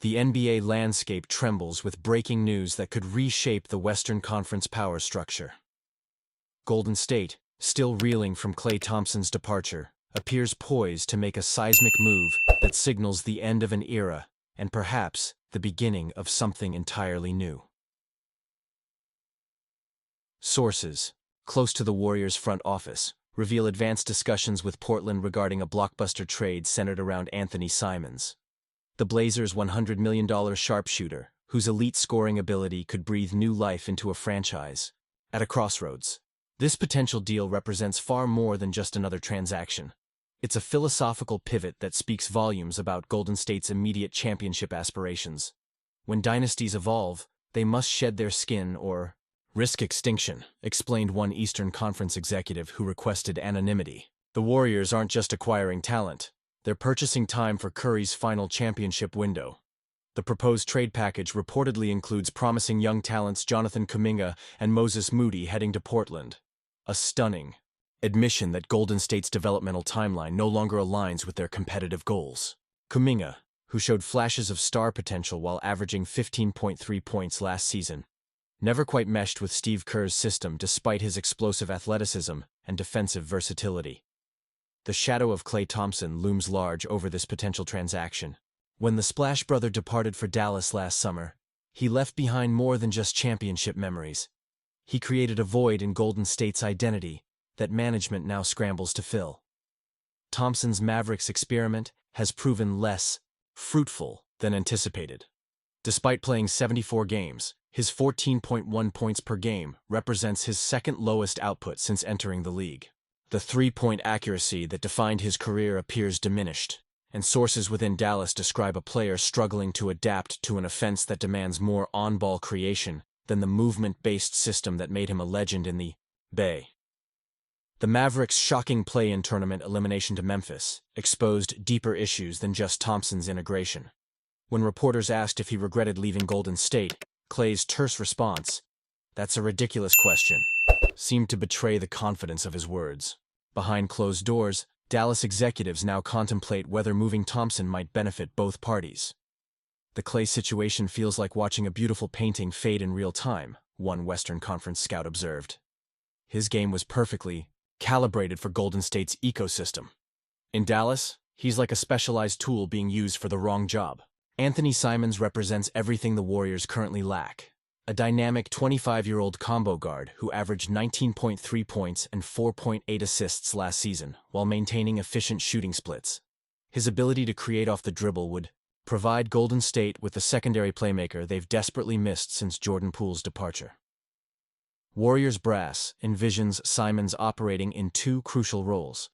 The NBA landscape trembles with breaking news that could reshape the Western Conference power structure. Golden State, still reeling from Klay Thompson's departure, appears poised to make a seismic move that signals the end of an era and perhaps the beginning of something entirely new. Sources, close to the Warriors' front office, reveal advanced discussions with Portland regarding a blockbuster trade centered around Anthony Simons. The Blazers' $100 million sharpshooter, whose elite scoring ability could breathe new life into a franchise. At a crossroads, this potential deal represents far more than just another transaction. It's a philosophical pivot that speaks volumes about Golden State's immediate championship aspirations. When dynasties evolve, they must shed their skin or risk extinction, explained one Eastern Conference executive who requested anonymity. The Warriors aren't just acquiring talent. They're purchasing time for Curry's final championship window. The proposed trade package reportedly includes promising young talents Jonathan Kuminga and Moses Moody heading to Portland. A stunning admission that Golden State's developmental timeline no longer aligns with their competitive goals. Kuminga, who showed flashes of star potential while averaging 15.3 points last season, never quite meshed with Steve Kerr's system despite his explosive athleticism and defensive versatility. The shadow of Klay Thompson looms large over this potential transaction. When the Splash Brother departed for Dallas last summer, he left behind more than just championship memories. He created a void in Golden State's identity that management now scrambles to fill. Thompson's Mavericks experiment has proven less fruitful than anticipated. Despite playing 74 games, his 14.1 points per game represents his second lowest output since entering the league. The three-point accuracy that defined his career appears diminished, and sources within Dallas describe a player struggling to adapt to an offense that demands more on-ball creation than the movement-based system that made him a legend in the Bay. The Mavericks' shocking play-in tournament elimination to Memphis exposed deeper issues than just Thompson's integration. When reporters asked if he regretted leaving Golden State, Klay's terse response, "That's a ridiculous question," seemed to betray the confidence of his words. Behind closed doors, Dallas executives now contemplate whether moving Thompson might benefit both parties. The Klay situation feels like watching a beautiful painting fade in real time, one Western Conference scout observed. His game was perfectly calibrated for Golden State's ecosystem. In Dallas, he's like a specialized tool being used for the wrong job. Anthony Simons represents everything the Warriors currently lack. A dynamic 25-year-old combo guard who averaged 19.3 points and 4.8 assists last season while maintaining efficient shooting splits. His ability to create off the dribble would provide Golden State with the secondary playmaker they've desperately missed since Jordan Poole's departure. Warriors brass envisions Simons operating in two crucial roles: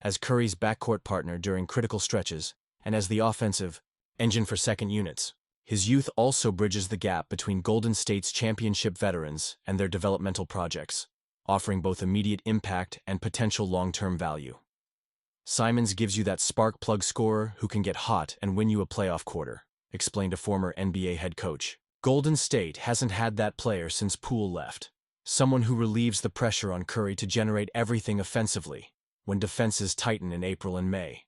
as Curry's backcourt partner during critical stretches and as the offensive engine for second units. His youth also bridges the gap between Golden State's championship veterans and their developmental projects, offering both immediate impact and potential long-term value. Simons gives you that spark plug scorer who can get hot and win you a playoff quarter, explained a former NBA head coach. Golden State hasn't had that player since Poole left. Someone who relieves the pressure on Curry to generate everything offensively when defenses tighten in April and May.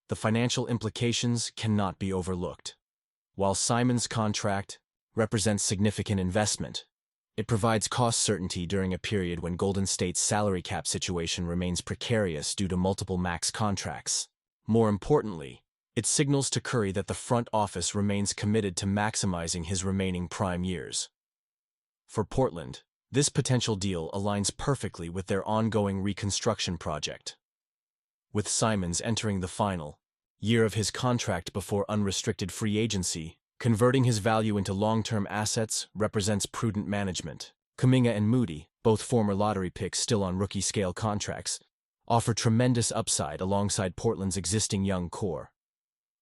The financial implications cannot be overlooked. While Simons' contract represents significant investment, it provides cost certainty during a period when Golden State's salary cap situation remains precarious due to multiple max contracts. More importantly, it signals to Curry that the front office remains committed to maximizing his remaining prime years. For Portland, this potential deal aligns perfectly with their ongoing reconstruction project. With Simons entering the final year of his contract before unrestricted free agency, converting his value into long-term assets represents prudent management. Kuminga and Moody, both former lottery picks still on rookie-scale contracts, offer tremendous upside alongside Portland's existing young core.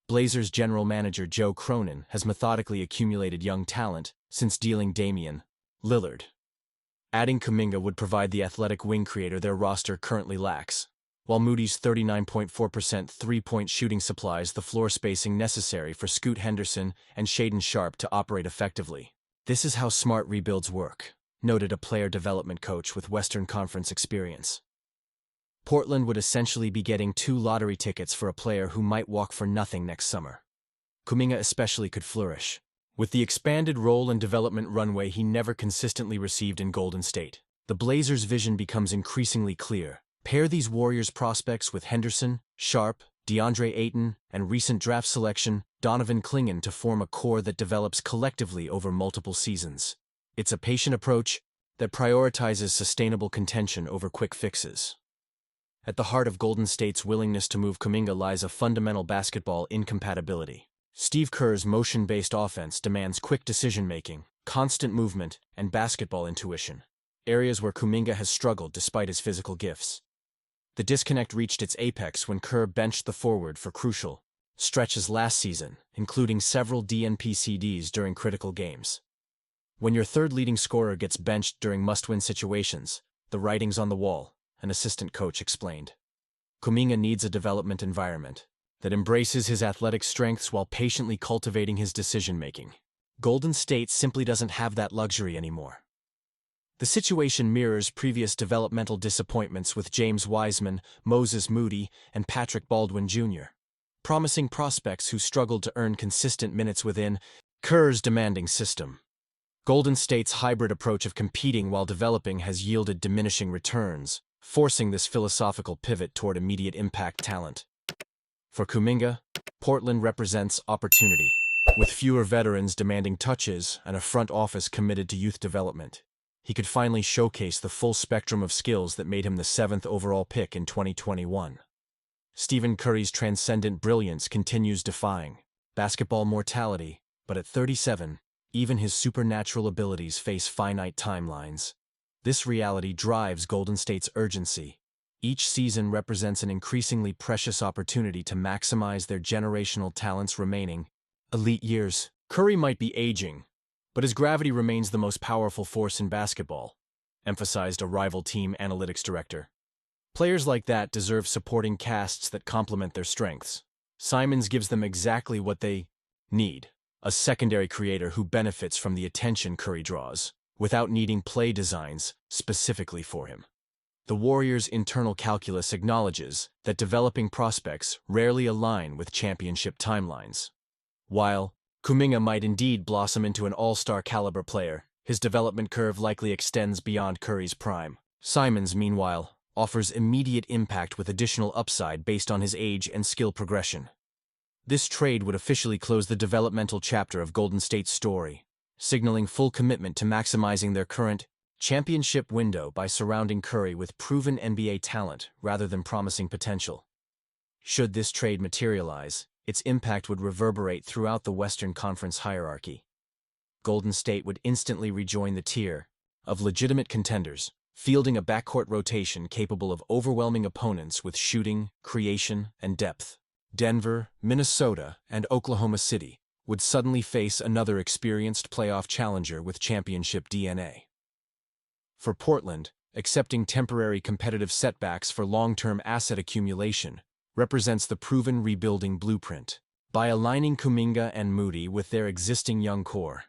Blazers general manager Joe Cronin has methodically accumulated young talent since dealing Damian Lillard. Adding Kuminga would provide the athletic wing creator their roster currently lacks, while Moody's 39.4% three-point shooting supplies the floor spacing necessary for Scoot Henderson and Shaedon Sharpe to operate effectively. "This is how smart rebuilds work," noted a player development coach with Western Conference experience. Portland would essentially be getting 2 lottery tickets for a player who might walk for nothing next summer. Kuminga especially could flourish. With the expanded role and development runway he never consistently received in Golden State, the Blazers' vision becomes increasingly clear. Pair these Warriors prospects with Henderson, Sharp, DeAndre Ayton, and recent draft selection Donovan Clingan to form a core that develops collectively over multiple seasons. It's a patient approach that prioritizes sustainable contention over quick fixes. At the heart of Golden State's willingness to move Kuminga lies a fundamental basketball incompatibility. Steve Kerr's motion-based offense demands quick decision-making, constant movement, and basketball intuition, areas where Kuminga has struggled despite his physical gifts. The disconnect reached its apex when Kerr benched the forward for crucial stretches last season, including several DNP-CDs during critical games. When your third leading scorer gets benched during must-win situations, the writing's on the wall, an assistant coach explained. Kuminga needs a development environment that embraces his athletic strengths while patiently cultivating his decision-making. Golden State simply doesn't have that luxury anymore. The situation mirrors previous developmental disappointments with James Wiseman, Moses Moody, and Patrick Baldwin Jr., promising prospects who struggled to earn consistent minutes within Kerr's demanding system. Golden State's hybrid approach of competing while developing has yielded diminishing returns, forcing this philosophical pivot toward immediate impact talent. For Kuminga, Portland represents opportunity. With fewer veterans demanding touches and a front office committed to youth development, he could finally showcase the full spectrum of skills that made him the 7th overall pick in 2021. Stephen Curry's transcendent brilliance continues defying basketball mortality, but at 37, even his supernatural abilities face finite timelines. This reality drives Golden State's urgency. Each season represents an increasingly precious opportunity to maximize their generational talent's remaining elite years. Curry might be aging, but his gravity remains the most powerful force in basketball, emphasized a rival team analytics director. Players like that deserve supporting casts that complement their strengths. Simons gives them exactly what they need, a secondary creator who benefits from the attention Curry draws, without needing play designs specifically for him. The Warriors' internal calculus acknowledges that developing prospects rarely align with championship timelines. While Kuminga might indeed blossom into an all-star caliber player, his development curve likely extends beyond Curry's prime. Simons, meanwhile, offers immediate impact with additional upside based on his age and skill progression. This trade would officially close the developmental chapter of Golden State's story, signaling full commitment to maximizing their current championship window by surrounding Curry with proven NBA talent rather than promising potential. Should this trade materialize, its impact would reverberate throughout the Western Conference hierarchy. Golden State would instantly rejoin the tier of legitimate contenders, fielding a backcourt rotation capable of overwhelming opponents with shooting, creation, and depth. Denver, Minnesota, and Oklahoma City would suddenly face another experienced playoff challenger with championship DNA. For Portland, accepting temporary competitive setbacks for long-term asset accumulation represents the proven rebuilding blueprint. By aligning Kuminga and Moody with their existing young core,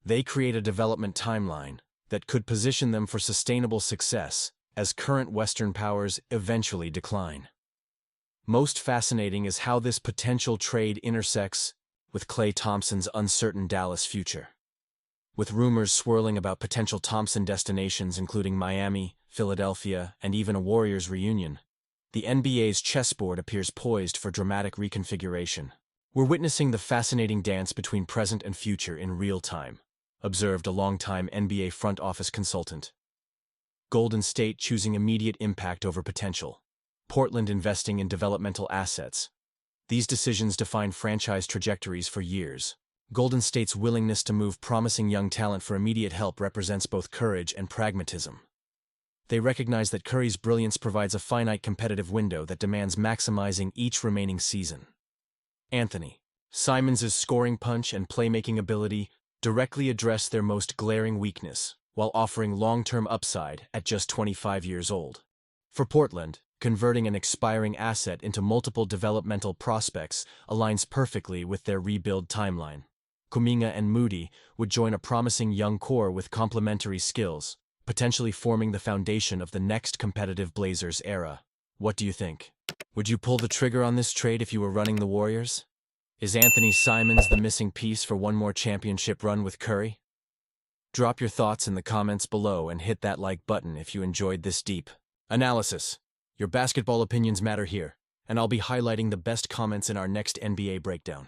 they create a development timeline that could position them for sustainable success as current Western powers eventually decline. Most fascinating is how this potential trade intersects with Klay Thompson's uncertain Dallas future. With rumors swirling about potential Thompson destinations including Miami, Philadelphia, and even a Warriors reunion, the NBA's chessboard appears poised for dramatic reconfiguration. We're witnessing the fascinating dance between present and future in real time, observed a longtime NBA front office consultant. Golden State choosing immediate impact over potential. Portland investing in developmental assets. These decisions define franchise trajectories for years. Golden State's willingness to move promising young talent for immediate help represents both courage and pragmatism. They recognize that Curry's brilliance provides a finite competitive window that demands maximizing each remaining season. Anthony Simons' scoring punch and playmaking ability directly address their most glaring weakness, while offering long-term upside at just 25 years old. For Portland, converting an expiring asset into multiple developmental prospects aligns perfectly with their rebuild timeline. Kuminga and Moody would join a promising young core with complementary skills, potentially forming the foundation of the next competitive Blazers era. What do you think? Would you pull the trigger on this trade if you were running the Warriors? Is Anthony Simons the missing piece for one more championship run with Curry? Drop your thoughts in the comments below and hit that like button if you enjoyed this deep analysis. Your basketball opinions matter here, and I'll be highlighting the best comments in our next NBA breakdown.